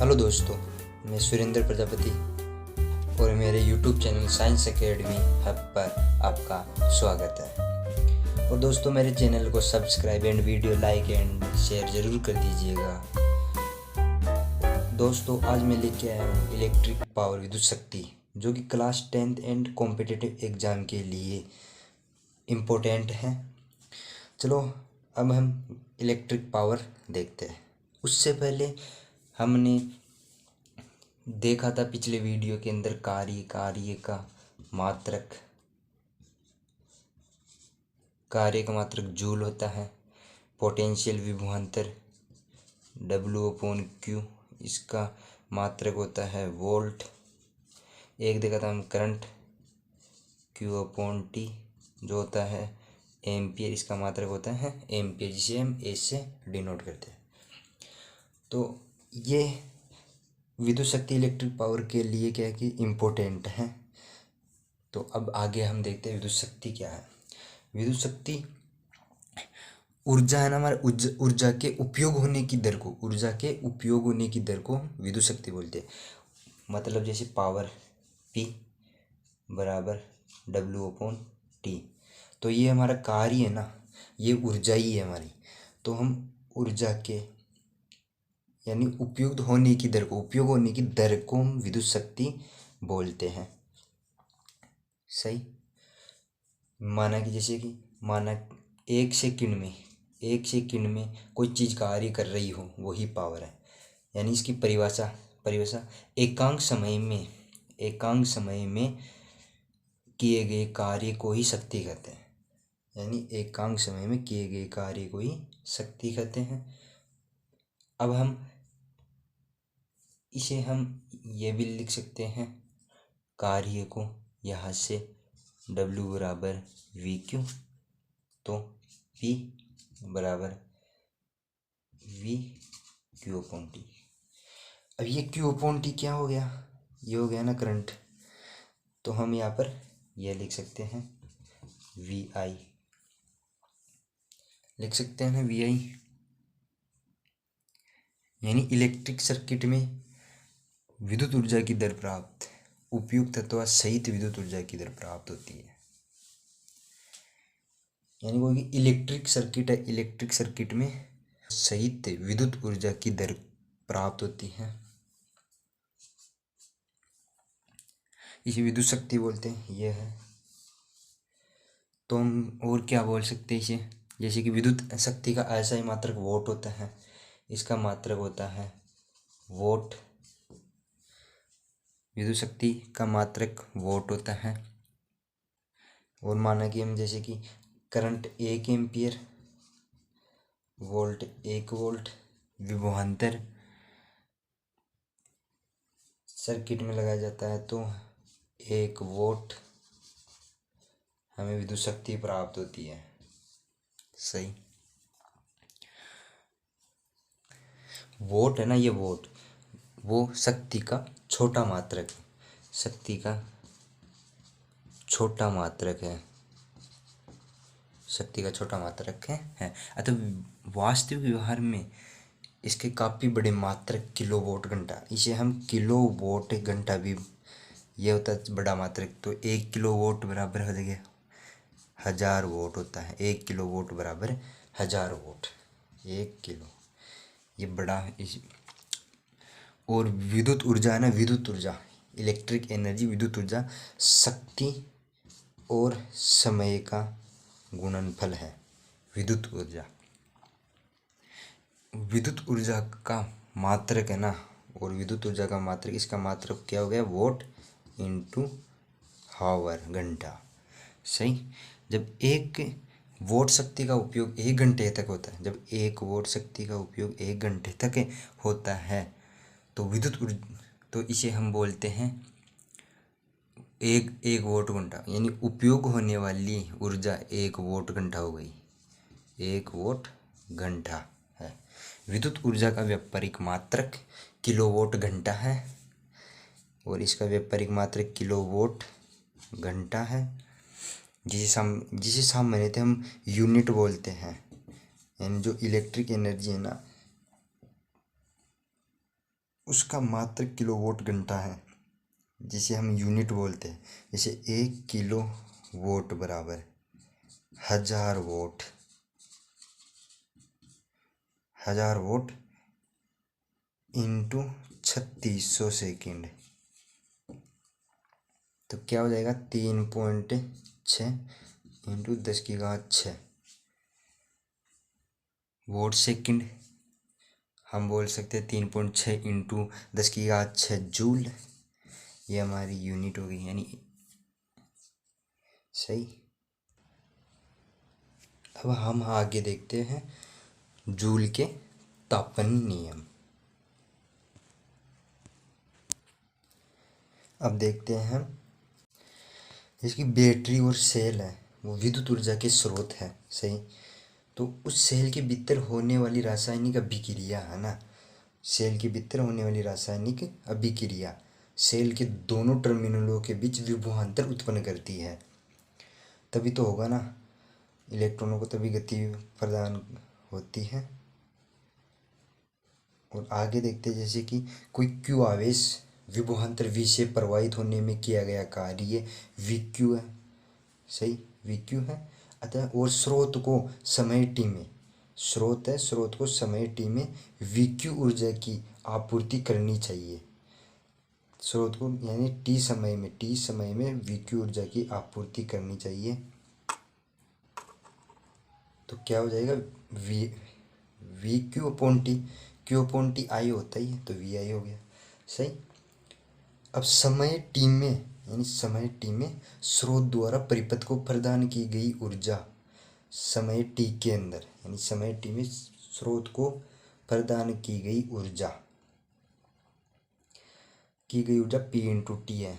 Hello दोस्तों, मैं सुरेंद्र प्रजापति और मेरे YouTube channel science academy hub पर आपका स्वागत है। और दोस्तों, मेरे चैनल को subscribe and video like and share ज़रूर कर दीजिएगा। दोस्तों, आज मैं लेके आया हूँ इलेक्ट्रिक पावर विद्युत शक्ति, जो कि class 10th and competitive exam के लिए इम्पोर्टेंट है। चलो अब हम इलेक्ट्रिक पावर देखते हैं। उससे पहले हमने देखा था पिछले वीडियो के अंदर कार्य का मात्रक जूल होता है। पोटेंशियल विभवांतर W/Q, इसका मात्रक होता है वोल्ट। एक देखा था हम करंट Q/T जो होता है एम्पियर, इसका मात्रक होता है एम्पियर, जिसे हम ए से डिनोट करते हैं। तो ये विद्युत शक्ति इलेक्ट्रिक पावर के लिए क्या है कि इम्पोर्टेंट है। तो अब आगे हम देखते हैं विद्युत शक्ति क्या है। विद्युत शक्ति ऊर्जा है ना, हमारे ऊर्जा के उपयोग होने की दर को विद्युत शक्ति बोलते हैं। मतलब जैसे पावर P बराबर W/T, तो ये हमारा कार्य है ना, ये ऊर्जा ही है हमारी। तो हम ऊर्जा के यानी उपयोग होने की दर को हम विद्युत शक्ति बोलते हैं। सही। माना एक सेकंड में कोई चीज़ कार्य कर रही हो, वही पावर है। यानी इसकी परिभाषा एकांक समय में किए गए कार्य को ही शक्ति कहते हैं। यानी एकांक समय में किए गए कार्य को ही शक्ति कहते हैं। अब हम ये भी लिख सकते हैं कार्य को यहाँ से W बराबर VQ, तो P बराबर VQ/T। अब ये Q/T क्या हो गया? ये हो गया ना करंट। तो हम यहाँ पर ये लिख सकते हैं VI, लिख सकते हैं ना VI। यानी इलेक्ट्रिक सर्किट में विद्युत ऊर्जा की दर प्राप्त उपयुक्त तत्व सहित विद्युत ऊर्जा की दर प्राप्त होती है। यानी कोई इलेक्ट्रिक सर्किट है, इलेक्ट्रिक सर्किट में सहित विद्युत ऊर्जा की दर प्राप्त होती है, इसे विद्युत शक्ति बोलते हैं। यह है। तो हम और क्या बोल सकते हैं इसे, जैसे कि विद्युत शक्ति का ऐसा ही मात्रक वोट होता है। इसका मात्रक होता है वोट। विद्युत शक्ति का मात्रक वोट होता है। और माना कि हम जैसे कि करंट 1 एम्पियर, वोल्ट 1 वोल्ट, विभवांतर सर्किट में लगाया जाता है, तो 1 वोल्ट हमें विद्युत शक्ति प्राप्त होती है। सही। वोट है ना, ये वोट वो शक्ति का छोटा मात्रक है, अतः वास्तविक व्यवहार में इसके काफ़ी बड़े मात्रक किलोवाट घंटा, इसे हम किलोवाट घंटा भी, ये होता है बड़ा मात्रक। तो 1 किलोवाट बराबर हो जाएगा 1000 वोट होता है। 1 किलोवाट बराबर 1000 वोट, 1 किलो, ये बड़ा। और विद्युत ऊर्जा है ना, इलेक्ट्रिक एनर्जी, विद्युत ऊर्जा शक्ति और समय का गुणनफल है। विद्युत ऊर्जा का मात्रक है ना, और विद्युत ऊर्जा का मात्रक, इसका मात्रक क्या हो गया? वोट इंटू हावर, घंटा। सही। जब 1 वोट शक्ति का उपयोग 1 घंटे तक होता है, जब 1 वोट शक्ति का उपयोग 1 घंटे तक होता है, तो तो इसे हम बोलते हैं एक वोट घंटा। यानी उपयोग होने वाली ऊर्जा 1 वोट घंटा हो गई, 1 वोट घंटा है। विद्युत ऊर्जा का व्यापारिक मात्रक किलोवाट घंटा है, और इसका व्यापारिक मात्रक किलोवाट घंटा है, जिसे सामान्यतः हम यूनिट बोलते हैं। यानी जो इलेक्ट्रिक एनर्जी है ना, उसका मात्र किलोवाट घंटा है, जिसे हम यूनिट बोलते हैं। जैसे 1 किलो वोट बराबर 1000 वोट, 1000 वोट इंटू 3600 सेकेंड, तो क्या हो जाएगा 3.6 इंटू 10⁻6 वोट सेकंड। हम बोल सकते हैं 3.6 इंटू 10⁻6 जूल, ये हमारी यूनिट हो गई, यानी सही। अब हम आगे देखते हैं जूल के तापन नियम। अब देखते हैं हम, जिसकी बैटरी और सेल है वो विद्युत ऊर्जा के स्रोत है, सही। तो उस सेल के भीतर होने वाली रासायनिक अभिक्रिया है ना, सेल के भीतर होने वाली रासायनिक अभिक्रिया सेल के दोनों टर्मिनलों के बीच विभवांतर उत्पन्न करती है, तभी तो होगा ना, इलेक्ट्रॉनों को तभी गति प्रदान होती है। और आगे देखते हैं, जैसे कि कोई क्यू आवेश विभवांतर V से प्रवाहित होने में किया गया कार्य VQ है, सही, VQ है। अतः और स्रोत को समय t में, स्रोत है, स्रोत को समय t में VQ ऊर्जा की आपूर्ति करनी चाहिए। स्रोत को यानी t समय में VQ ऊर्जा की आपूर्ति करनी चाहिए। तो क्या हो जाएगा, VQ upon T, Q upon T I होता ही है, तो VI हो गया, सही। अब समय t में, यानी समय t में स्रोत द्वारा परिपथ को प्रदान की गई ऊर्जा, समय t के अंदर, यानी समय t में स्रोत को प्रदान की गई ऊर्जा P इंटू टी है।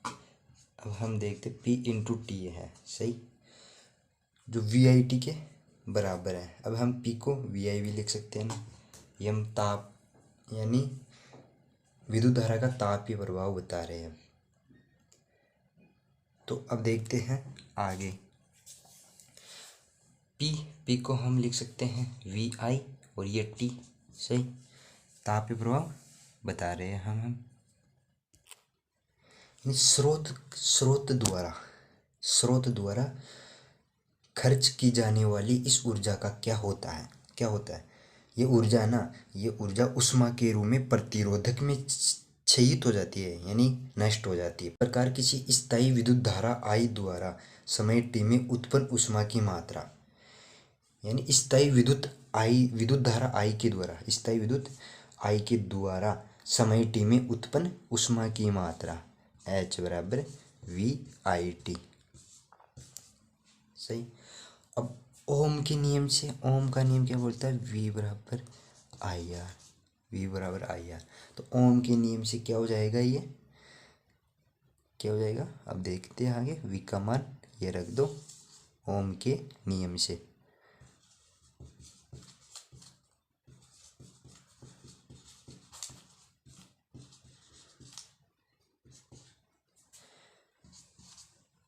अब हम देखते P इंटू टी है, सही, जो VIT के बराबर है। अब हम P को VI भी लिख सकते हैं ना, ये हम ताप यानी विद्युत धारा का तापीय प्रभाव बता रहे हैं। तो अब देखते हैं आगे, P को हम लिख सकते हैं VI और ये T, सही, तापीय प्रभाव बता रहे हैं हम। स्रोत द्वारा खर्च की जाने वाली इस ऊर्जा का क्या होता है, ये ऊर्जा है ना, ये ऊर्जा उष्मा के रूप में प्रतिरोधक में क्षयित हो जाती है, यानी नष्ट हो जाती है। प्रकार किसी स्थायी विद्युत धारा I द्वारा समय t में उत्पन्न उष्मा की मात्रा, यानी स्थायी विद्युत धारा I के द्वारा, स्थायी विद्युत I के द्वारा समय t में उत्पन्न उष्मा की मात्रा H बराबर VIT, सही। अब ओम के नियम से, ओम का नियम क्या बोलता है, V बराबर IR, तो ओम के नियम से क्या हो जाएगा, ये क्या हो जाएगा, अब देखते हैं आगे। V का मान ये रख दो ओम के नियम से,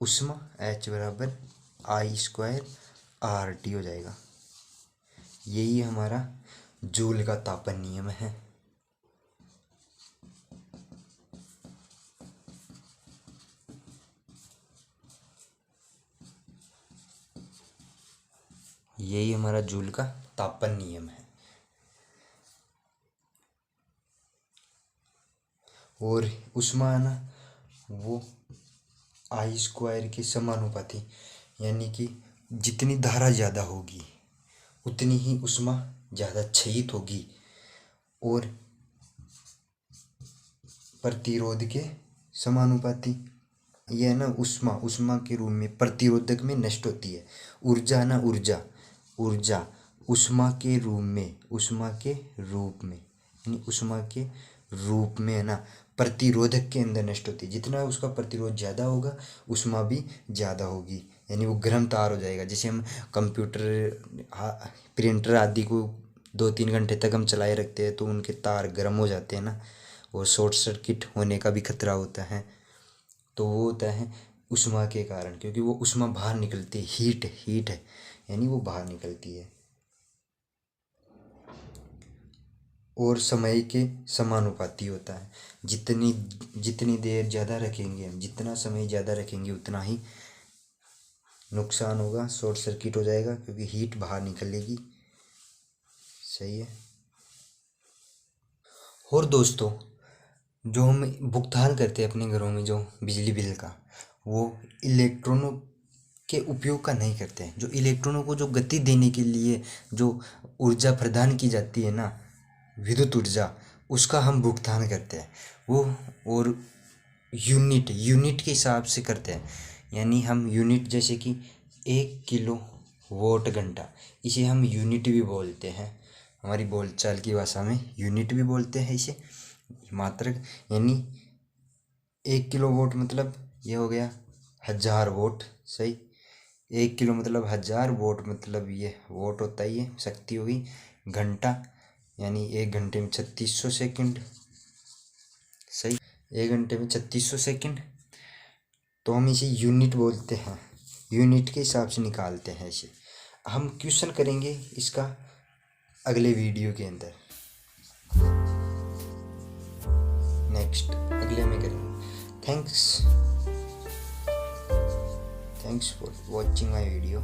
उष्मा H बराबर I² RT हो जाएगा। यही हमारा जूल का तापन नियम है। यही हमारा जूल का तापन नियम है। और उष्मा है ना, वो I² के समानुपाती, यानी कि जितनी धारा ज़्यादा होगी उतनी ही उष्मा ज़्यादा क्षयित होगी, और प्रतिरोध के समानुपाती। यह ना उष्मा के रूप में प्रतिरोधक में नष्ट होती है। ऊर्जा ना, ऊर्जा उष्मा के रूप में है ना प्रतिरोधक के अंदर नष्ट होती है। जितना उसका प्रतिरोध ज़्यादा होगा उष्मा भी ज़्यादा होगी, यानी वो गर्म तार हो जाएगा। जैसे हम कंप्यूटर, प्रिंटर आदि को 2-3 घंटे तक हम चलाए रखते हैं तो उनके तार गर्म हो जाते हैं ना, और शॉर्ट सर्किट होने का भी खतरा होता है। तो वो होता है उष्मा के कारण, क्योंकि वो उष्मा बाहर निकलती है, हीट है, यानी वो बाहर निकलती है। और समय के समानुपाती होता है। जितनी जितनी देर ज़्यादा रखेंगे हम, जितना समय ज़्यादा रखेंगे उतना ही नुकसान होगा, शॉर्ट सर्किट हो जाएगा क्योंकि हीट बाहर निकलेगी। सही है। और दोस्तों, जो हम भुगतान करते हैं अपने घरों में जो बिजली बिल का, वो इलेक्ट्रॉनों के उपयोग का नहीं करते हैं। जो इलेक्ट्रॉनों को जो गति देने के लिए जो ऊर्जा प्रदान की जाती है ना, विद्युत ऊर्जा, उसका हम भुगतान करते हैं वो। और यूनिट के हिसाब से करते हैं। यानी हम यूनिट, जैसे कि 1 किलो वोट घंटा, इसे हम यूनिट भी बोलते हैं। हमारी बोलचाल की भाषा में यूनिट भी बोलते हैं इसे, मात्रक। यानी 1 किलो वोट मतलब ये हो गया 1000 वोट। सही। 1 किलो मतलब 1000, वोट मतलब ये वोट होता ही है, शक्ति होगी। घंटा यानी 1 घंटे में 3600 सेकंड। सही। 1 घंटे में 3600 सेकंड। तो हम इसे यूनिट बोलते हैं, यूनिट के हिसाब से निकालते हैं इसे। हम क्वेश्चन करेंगे इसका अगले वीडियो के अंदर, नेक्स्ट अगले में करेंगे। Thanks for watching my video.